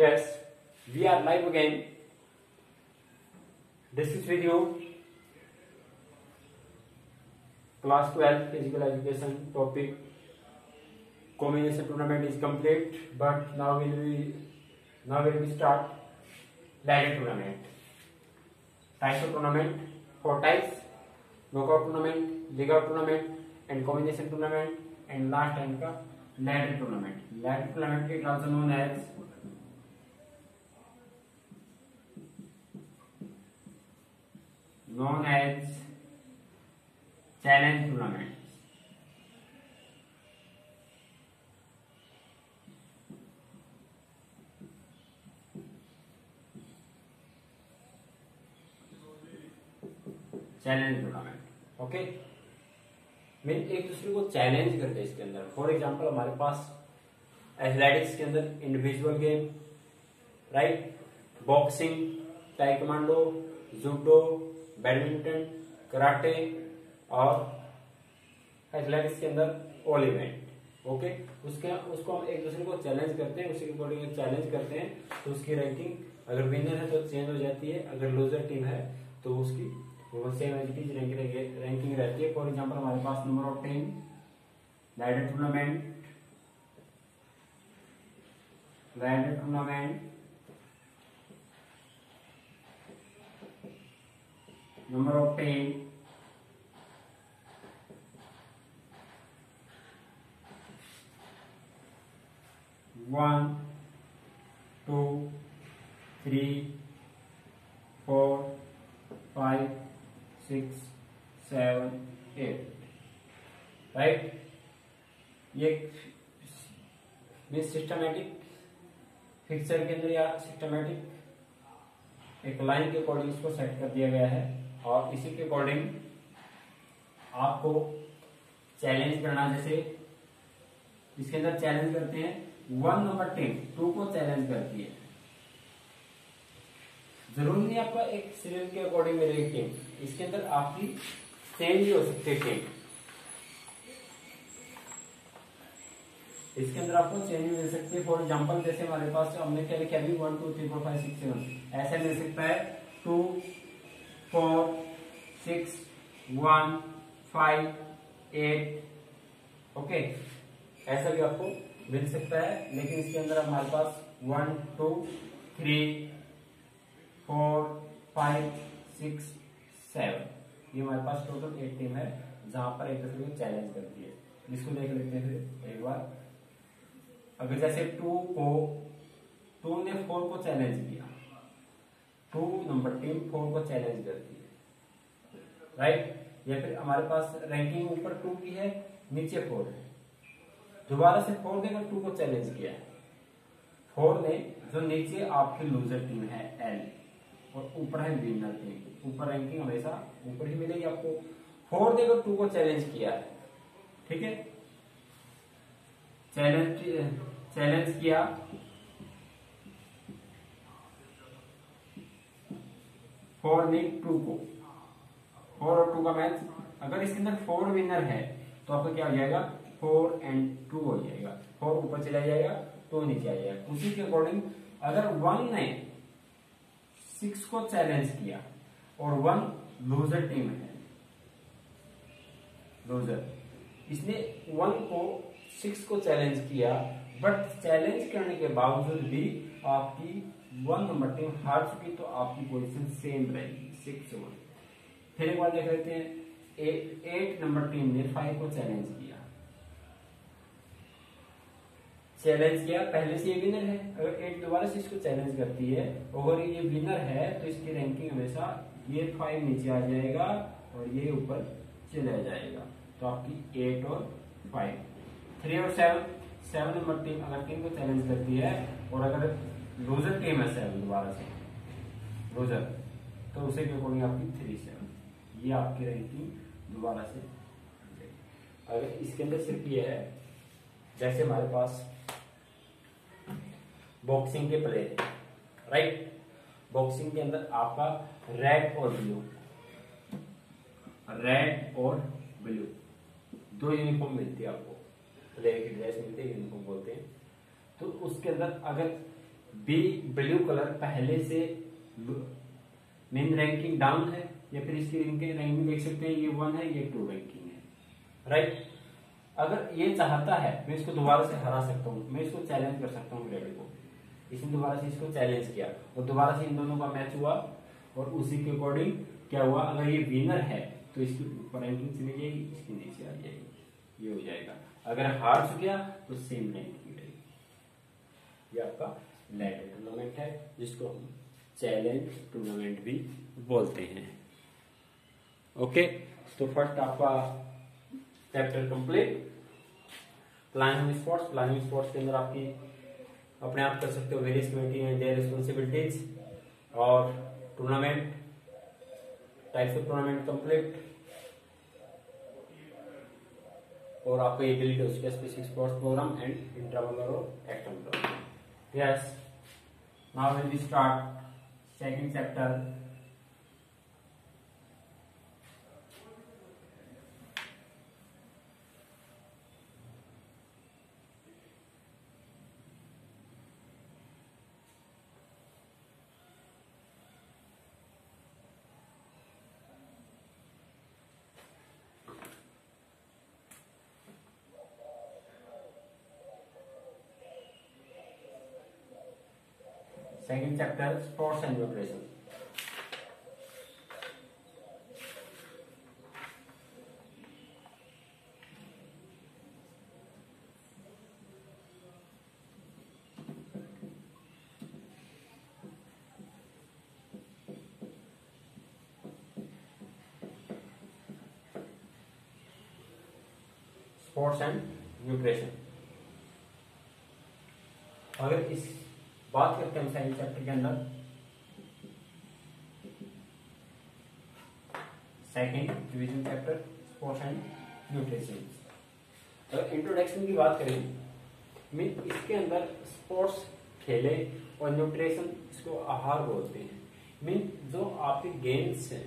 Yes, we are live again. This is with you. Class 12 physical education topic. Combination tournament is complete, but now will we start ladder tournament. Types of tournament: 4 types: knockout tournament, league out tournament, and combination tournament, and last time का ladder tournament. Ladder tournament is also known as challenge tournament. Challenge tournament, okay. मैं एक दूसरे को challenge करते हैं इसके अंदर। For example हमारे पास एथलेटिक्स के अंदर individual game, right, boxing, taekwondo, judo, badminton, karate, और एथलेटिक्स के अंदर ऑल इवेंट, ओके। उसको हम एक दूसरे को चैलेंज करते हैं, उसी के अकॉर्डिंग चैलेंज करते हैं, तो उसकी रैंकिंग अगर विनर है तो चेंज हो जाती है, अगर लूजर टीम है तो उसकी वो same as it is ranking रहती है। फॉर एग्जांपल हमारे पास number of team ladder tournament, number of team, 1 2 3 4 5 6 7 8, right. ये सिस्टमैटिक फिक्सर के अंदर या सिस्टमैटिक एक लाइन के अकॉर्डिंग इसको सेट कर दिया गया है, और इसी के अकॉर्डिंग आपको चैलेंज करना। जैसे इसके अंदर चैलेंज करते हैं 1 नंबर टीम 2 को चैलेंज करती है। जरूरी नहीं आपका एक सीरियल के अकॉर्डिंग मिलेगी टीम, इसके अंदर आपकी चेंज भी हो सकती है टीम, इसके अंदर आपको चेंज भी मिल सकती है। फॉर एग्जांपल जैसे हमारे पास हमने क्या लिखा अभी 1 2 3 4 5 6 7, ऐसे मिल सकता है 2 4 6 1 5 8, ओके, ऐसा भी आपको मिल सकता है। लेकिन इसके अंदर हमारे पास 1 2 3 4 5 6 7, ये हमारे पास टोटल 8 टीम है, जहां पर एक दूसरे को चैलेंज करती है। इसको देख लेते हैं फिर एक बार। अगर जैसे 2 ने 4 को चैलेंज किया, 2 नंबर टीम 4 को चैलेंज करती है, राइट। या फिर हमारे पास रैंकिंग ऊपर 2 की है, नीचे 4 है, दोबारा से 4 ने 2 को चैलेंज किया है। 4 ने जो नीचे आपकी लूजर टीम है एल, और ऊपर है विनर टीम, ऊपर रैंकिंग हमेशा ऊपर ही मिलेगी आपको। 4 ने 2 को चैलेंज किया है, ठीक है, चैलेंज किया, फोर ने 2 को, 4 और 2 का मैच, अगर इसके अंदर 4 विनर है तो आपका क्या हो जाएगा 4 and 2 हो जाएगा, 4 ऊपर चला जाएगा, 2 नीचे आ जाएगा। उसी के अकॉर्डिंग अगर 1 ने 6 को चैलेंज किया और 1 लूजर टीम है, लूजर, इसने 1 को 6 को चैलेंज किया, बट चैलेंज करने के बावजूद भी आपकी 1 नंबर टीम हार चुकी, तो आपकी पोजीशन सेम रहेगी 6 1। फिर एक बार देख लेते हैं 8 नंबर टीम ने 5 को चैलेंज किया, पहले से ये विनर है। अगर 8 दोबारा से इसको चैलेंज करती है और ये विनर है, तो इसकी रैंकिंग हमेशा ये 5 नीचे आ जाएगा और ये ऊपर चला जाएगा, तो आपकी 8 और 5, 3 और 7 नंबर टीम अगर टीम को चैलेंज करती है, और अगर लूजर टीम है 7 दोबारा से लूजर, तो उसे के अकॉर्डिंग आपकी 3 7, ये आपकी रैंकिंग दोबारा से। अगर इसके अंदर सिर्फ ये है, जैसे हमारे पास बॉक्सिंग के प्लेयर, राइट, बॉक्सिंग के अंदर आपका रेड और ब्लू 2 यूनिफॉर्म मिलती है आपको, प्लेयर की ड्रेस मिलती है, यूनिफॉर्म बोलते हैं। तो उसके अंदर अगर बी ब्लू कलर पहले से मेन रैंकिंग डाउन है, या फिर इसकी रैंकिंग देख सकते हैं, ये 1 है, ये 2 रैंकिंग है, राइट। अगर ये चाहता है मैं इसको दोबारा से हरा सकता हूँ, मैं इसको चैलेंज कर सकता हूँ रेड को। इसने दोबारा से इसको चैलेंज किया और दोबारा से इन दोनों का मैच हुआ और उसी के अकॉर्डिंग क्या हुआ, अगर ये विनर है तो इसकी ऊपर रैंकिंग चली जाएगी, इसकी नीचे आ जाएगी, ये हो जाएगा। अगर हार गया तो सेम रैंकिंग रहेगी। ये आपका लैडर टूर्नामेंट है जिसको हम चैलेंज टूर्नामेंट भी बोलते हैं। ओके, तो फर्स्ट आपका chapter complete. Planning sports, planning sports के अंदर आपकी अपने आप कर सकते हो various committee and their responsibilities, और tournament types of tournament complete, और आपको एबिलिटी हो चुका specific sports program and intramural और extramural. Yes, now will we start second chapter. Second chapter, sports and nutrition. Sports and nutrition. अगर इस बात करते हैं साइंस चैप्टर के अंदर, second division chapter sports and nutrition. अगर इंट्रोडक्शन की बात करें, मीन इसके अंदर स्पोर्ट्स खेले और न्यूट्रिशन इसको आहार बोलते हैं। मीन जो आपके गेम्स हैं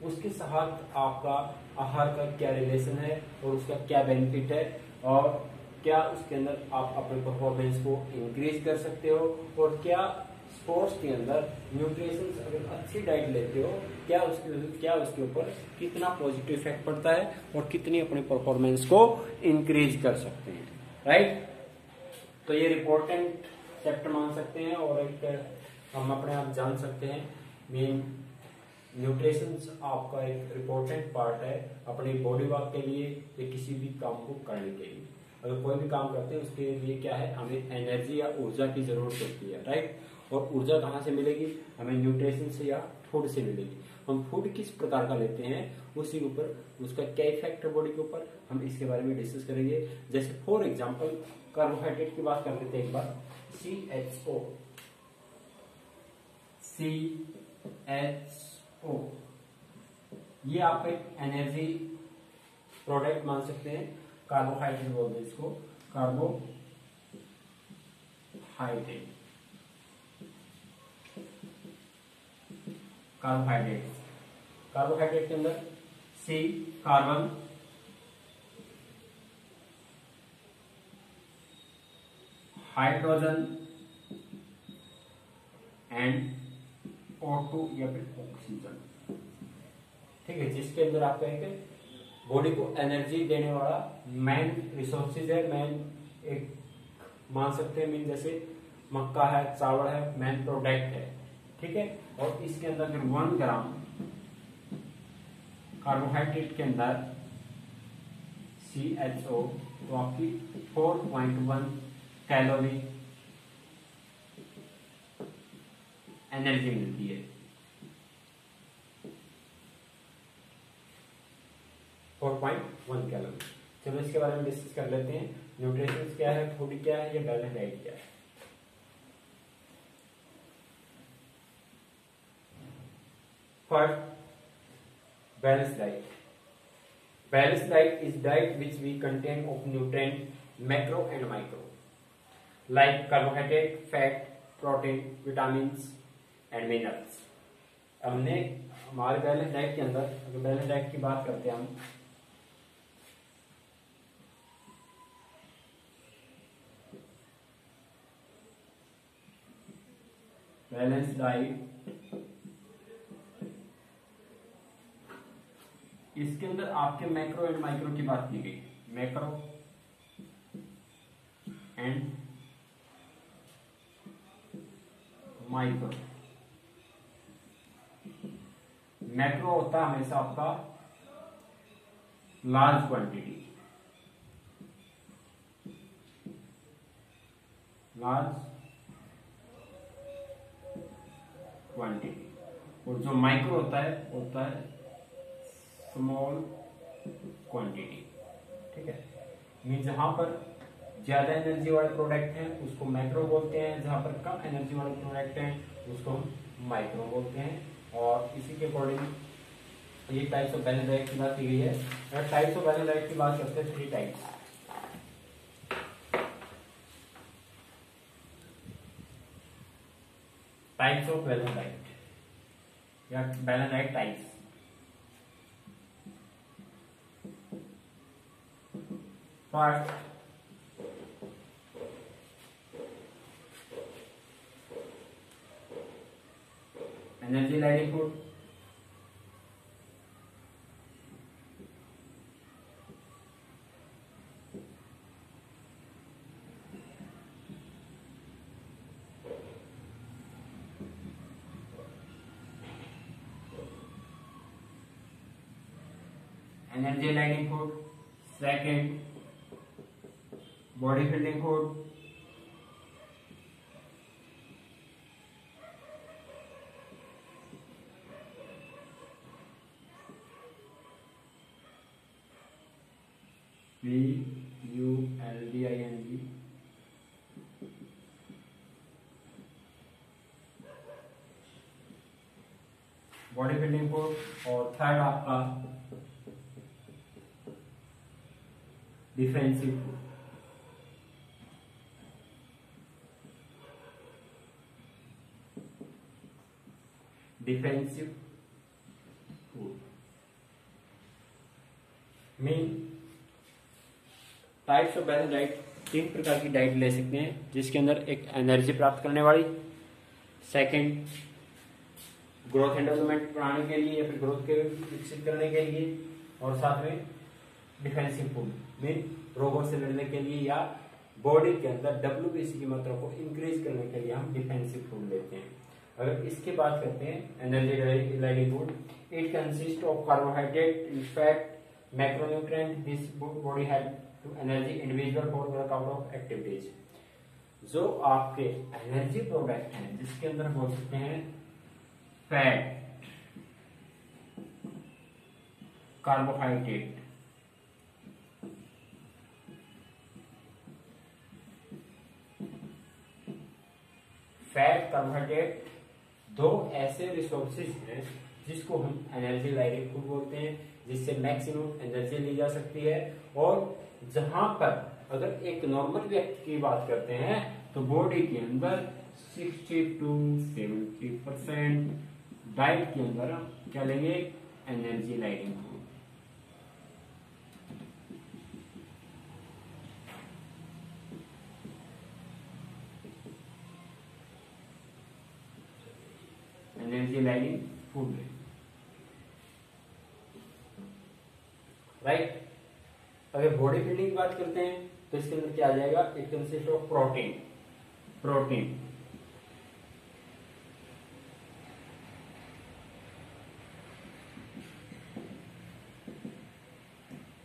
उसके साथ आपका आहार का क्या रिलेशन है और उसका क्या बेनिफिट है, और क्या उसके अंदर आप अपने परफॉर्मेंस को इंक्रीज कर सकते हो, और क्या स्पोर्ट्स के अंदर न्यूट्रिशन अगर अच्छी डाइट लेते हो क्या उसके ऊपर कितना पॉजिटिव इफेक्ट पड़ता है और कितनी अपने परफॉर्मेंस को इंक्रीज कर सकते हैं, राइट। तो ये इम्पोर्टेंट चैप्टर मान सकते हैं और एक हम अपने आप जान सकते हैं। मीन न्यूट्रिशन आपका एक इम्पोर्टेंट पार्ट है अपनी बॉडी वर्क के लिए या किसी भी काम को करने के लिए। अगर कोई भी काम करते हैं उसके लिए क्या है, हमें एनर्जी या ऊर्जा की जरूरत होती है, राइट। और ऊर्जा कहाँ से मिलेगी, हमें न्यूट्रिशन से या फूड से मिलेगी। हम फूड किस प्रकार का लेते हैं उसी के ऊपर उसका क्या इफेक्ट है बॉडी के ऊपर, हम इसके बारे में डिस्कस करेंगे। जैसे फॉर एग्जांपल कार्बोहाइड्रेट की बात कर लेते हैं एक बार। CHO ये आपका एक एनर्जी प्रोडक्ट मान सकते हैं, कार्बोहाइड्रेट बोलते हैं इसको, कार्बोहाइड्रेट कार्बोहाइड्रेट के अंदर C carbon, hydrogen and O2 या फिर ऑक्सीजन, ठीक है, जिसके अंदर आपका एक बॉडी को एनर्जी देने वाला मेन रिसोर्सेज है, मेन एक मान सकते हैं। मीन जैसे मक्का है, चावल है, मेन प्रोडक्ट है, ठीक है। और इसके अंदर अगर 1 ग्राम कार्बोहाइड्रेट के अंदर CHO तो आपकी 4.1 कैलोरी एनर्जी मिलती है। 4.1 कैलोरी। चलो इसके बारे में डिस्कस कर लेते हैं। न्यूट्रिशन क्या है, फूड क्या है, या बैलेंस डाइट क्या है। First, balance diet. Balance diet is diet which we contain of nutrient macro and micro like carbohydrate, fat, protein, vitamins and minerals. हमने हमारे बैलेंस डाइट के अंदर, अगर बैलेंस डाइट की बात करते हैं हम, बैलेंस डाइट, इसके अंदर आपके मैक्रो एंड माइक्रो की बात की गई। Macro and micro. मैक्रो होता है हमेशा आपका लार्ज क्वांटिटी, लार्ज क्वांटिटी, और जो माइक्रो होता है स्मॉल क्वांटिटी। ठीक है, मीन जहां पर ज्यादा एनर्जी वाले प्रोडक्ट हैं उसको मैक्रो बोलते हैं, जहां पर कम एनर्जी वाले प्रोडक्ट हैं उसको हम माइक्रो बोलते हैं। और इसी के अकॉर्डिंग ये टाइप्स ऑफ बैलेंस डाइट की बात की गई है। अगर टाइप्स ऑफ बैलेंस डाइट की बात करते हैं, 3 types. Types of balance diet या balance diet types. First, energy yielding food. Energy yielding food. Second, body building food. BULDING, body building food. और थर्ड आपका defensive food. Defensive food mean types of balance diet. 3 प्रकार की diet ले सकते हैं, जिसके अंदर एक एनर्जी प्राप्त करने वाली, सेकंड ग्रोथ एंड डेवलपमेंट बढ़ाने के लिए या फिर ग्रोथ के विकसित करने के लिए, और साथ में डिफेंसिव फूड मीन रोगों से लड़ने के लिए या बॉडी के अंदर WBC की मात्रा को इंक्रीज करने के लिए हम डिफेंसिव फूड लेते हैं। अगर इसकी बात करते हैं energy yielding food, it consist of carbohydrate, fat, macronutrient, this body help to energy individual for workout of activities. जो आपके एनर्जी प्रोडक्ट हैं जिसके अंदर बोल सकते हैं फैट, कार्बोहाइड्रेट, फैट, कार्बोहाइड्रेट 2 ऐसे रिसोर्सेज हैं जिसको हम एनर्जी लाइडिंग फूड बोलते हैं, जिससे मैक्सिमम एनर्जी ली जा सकती है। और जहां पर अगर एक नॉर्मल व्यक्ति की बात करते हैं तो बॉडी के अंदर 60 to 70% डाइट के अंदर क्या लेंगे, energy yielding food. Energy yielding food, right. अगर बॉडी बिल्डिंग की बात करते हैं तो इसके अंदर क्या आ जाएगा, it consist of protein. Protein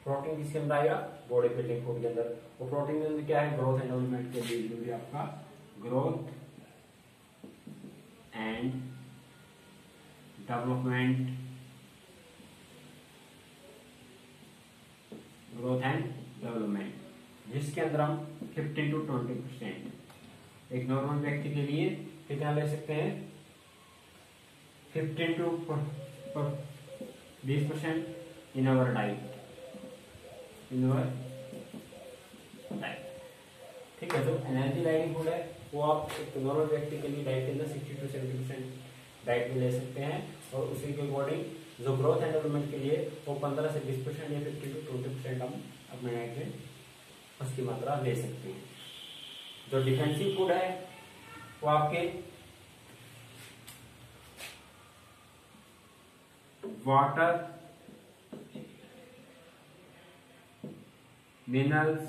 protein किसके अंदर आएगा, बॉडी बिल्डिंग फूड के अंदर। वो प्रोटीन के अंदर क्या है, ग्रोथ एंड डेवलपमेंट के लिए जरूरी आपका growth and development, growth and development, जिसके अंदर हम 15 to 20% एक नॉर्मल व्यक्ति के लिए कितना ले सकते हैं, 15 to 20% इन अवर डाइट, ठीक है। जो एनर्जी लाइडिंग फूड है वो आप एक नॉर्मल व्यक्ति के लिए डाइट के अंदर 60 to 70% डाइट में ले सकते हैं, और उसी के अकॉर्डिंग जो ग्रोथ एंड डेवलपमेंट के लिए वो 15 से 20% या 15 to 20% हम अपने डाइट में उसकी मात्रा ले सकते हैं। जो डिफेंसिव फूड है वो आपके वाटर, मिनरल्स,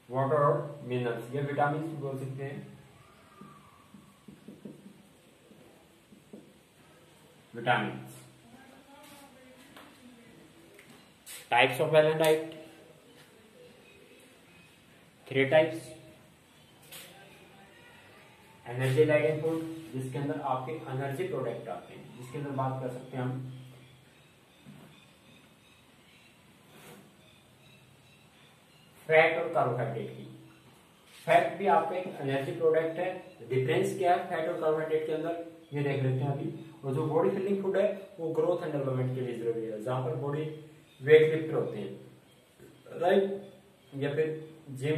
वाटर और मिनरल्स, ये विटामिन भी बोल सकते हैं, vitamin. Types of balance diet, 3 types. Energy yielding food, जिसके अंदर आपके एनर्जी प्रोडक्ट आते हैं, जिसके अंदर बात कर सकते हैं हम फैट और कार्बोहाइड्रेट की। फैट भी आपका एक एनर्जी प्रोडक्ट है। डिफरेंस क्या है फैट और कार्बोहाइड्रेट के अंदर, ये देख लेते हैं अभी। और जो बॉडी फिलिंग फूड है वो ग्रोथ एंड डेवलपमेंट के लिए जरूरी है, जहां पर बॉडी वेट लिफ्टर होते हैं, राइट, या फिर जिम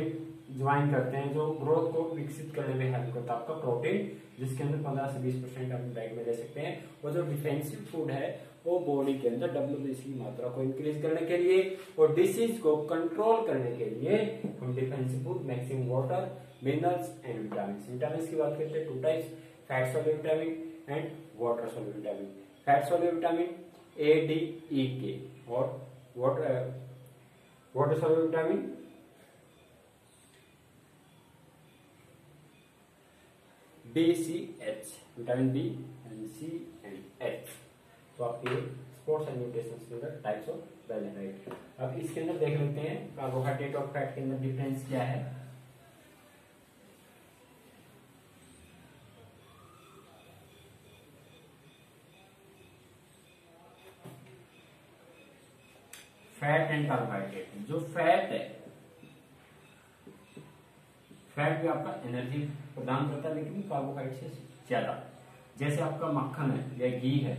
ज्वाइन करते हैं, जो ग्रोथ को विकसित करने में हेल्प करता है। आपका प्रोटीन, जिसके अंदर 15 से 20% आप डाइट में ले सकते हैं। और जो डिफेंसिव फूड है वो बॉडी के अंदर WBC की मात्रा को इंक्रीज करने के लिए और डिसीज को कंट्रोल करने के लिए हम defensive food, maximum water, minerals and vitamin. Vitamin की बात करते हैं 2 types, fat soluble vitamin and water soluble vitamin. Fat soluble vitamin A, D, E, K और water soluble vitamin B, C, H, vitamin B and C and H। तो आपके sports and nutrition के अंदर types of balance diet. अब इसके अंदर देख लेते हैं कार्बोहाइड्रेट और फैट के अंदर डिफरेंस क्या है। फैट एंड कार्बोहाइड्रेट, जो फैट है, फैट भी आपका एनर्जी प्रदान करता है लेकिन कार्बोहाइड्रेट से ज्यादा। जैसे आपका मक्खन है या घी है,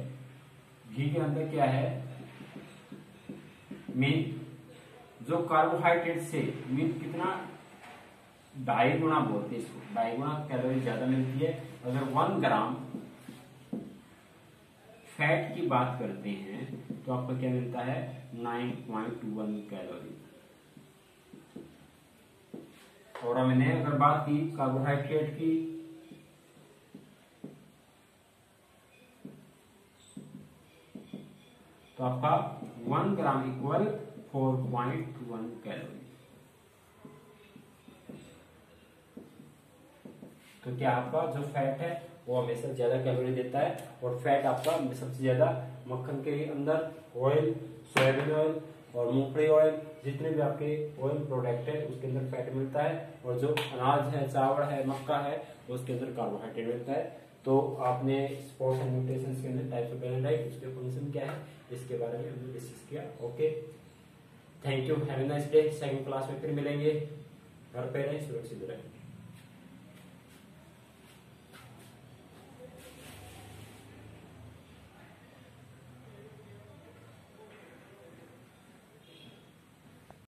घी के अंदर क्या है, मीट, जो कार्बोहाइड्रेट से मीट कितना 2.5 गुना बोलते हैं इसको, 2.5 गुना कैलोरी ज्यादा मिलती है। अगर 1 ग्राम फैट की बात करते हैं तो आपको क्या मिलता है 9.21 कैलोरी। और हमने अगर बात की कार्बोहाइड्रेट की तो आपका 1 ग्राम इक्वल 4.1 कैलोरी। तो क्या आपका जो फैट है वो हमेशा ज्यादा कैलोरी देता है। और फैट आपका सबसे ज्यादा मक्खन के अंदर, ऑयल, सोयाबीन ऑयल और मूंगफली ऑयल, जितने भी आपके ऑयल प्रोडक्ट है उसके अंदर फैट मिलता है। और जो अनाज है, चावल है, मक्का है, उसके अंदर कार्बोहाइड्रेट मिलता है। तो आपने स्पोर्ट्स एंड न्यूट्रिशन के अंदर टाइप्स ऑफ बैलेंस डाइट, उसके फंक्शन क्या है, इसके बारे में हमने डिस्कस किया। Okay, thank you, have a nice day. Second class में फिर मिलेंगे। घर पे रहें, सुरक्षित रहें।